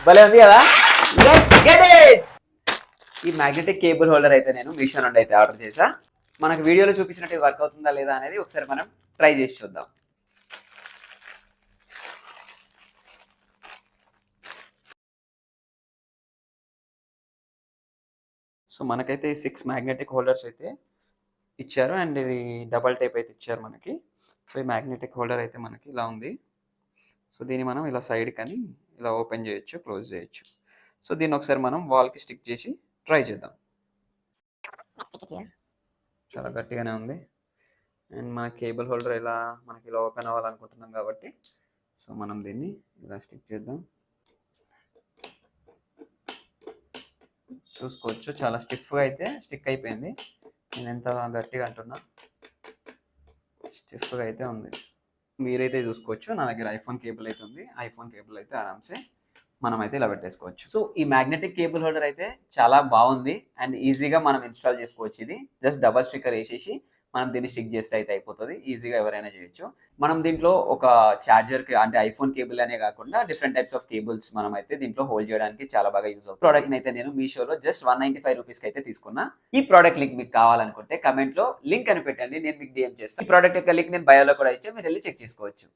భలే ఉంది కదా. Let's get it. ఈ మ్యాగ్నెటిక్ కేబుల్ హోల్డర్ అయితే నేను మీషో నుండి అయితే ఆర్డర్ చేసా. మనకు వీడియోలో చూపించినట్టు వర్క్ అవుతుందా లేదా అనేది ఒకసారి మనం ట్రై చేసి చూద్దాం. సో మనకైతే 6 మ్యాగ్నెటిక్ హోల్డర్స్ అయితే ఇచ్చారు అండ్ ఇది డబల్ టైప్ అయితే ఇచ్చారు మనకి. సో ఈ మ్యాగ్నెటిక్ హోల్డర్ అయితే మనకి ఇలా ఉంది. సో దీన్ని మనం ఇలా సైడ్ కానీ ఇలా ఓపెన్ చేయొచ్చు, క్లోజ్ చేయొచ్చు. సో దీన్ని ఒకసారి మనం వాల్కి స్టిక్ చేసి ట్రై చేద్దాం. చాలా గట్టిగానే ఉంది. అండ్ మన కేబుల్ హోల్డర్ ఇలా మనకి ఇలా ఓపెన్ అవ్వాలనుకుంటున్నాం కాబట్టి సో మనం దీన్ని ఇలా స్టిక్ చేద్దాం. చూసుకోవచ్చు చాలా స్టిఫ్గా అయితే స్టిక్ అయిపోయింది. నేను ఎంత గట్టిగా అంటున్నా, స్టిఫ్గా అయితే ఉంది. మీరైతే చూసుకోవచ్చు నా దగ్గర ఐఫోన్ కేబుల్ అయితే ఉంది. ఐఫోన్ కేబుల్ అయితే ఆరామ్సే మనం అయితే ఇలా పెట్టేసుకోవచ్చు. సో ఈ మ్యాగ్నెటిక్ కేబుల్ హోల్డర్ అయితే చాలా బాగుంది అండ్ ఈజీగా మనం ఇన్స్టాల్ చేసుకోవచ్చు. ఇది జస్ట్ డబల్ స్టిక్కర్ వేసేసి మనం దీన్ని స్టిక్ చేస్తే అయితే అయిపోతుంది. ఈజీగా ఎవరైనా చేయొచ్చు. మనం దీంట్లో ఒక చార్జర్ అంటే ఐఫోన్ కేబుల్ అనే కాకుండా డిఫరెంట్ టైప్స్ ఆఫ్ కేబుల్స్ మనం అయితే దీంట్లో హోల్డ్ చేయడానికి చాలా బాగా యూజ్ అవుతుంది. ప్రోడక్ట్ అయితే నేను మీషోలో జస్ట్ 195 రూపీస్కి అయితే తీసుకున్నా. ఈ ప్రోడక్ట్ లింక్ మీకు కావాలనుకుంటే కమెంట్ లో లింక్ అని పెట్టండి, నేను మీకు డిఎం చేస్తాను. ఈ ప్రోడక్ట్ యొక్క లింక్ నేను బయోలో కూడా ఇచ్చా, మీరు వెళ్ళి చెక్ చేసుకోవచ్చు.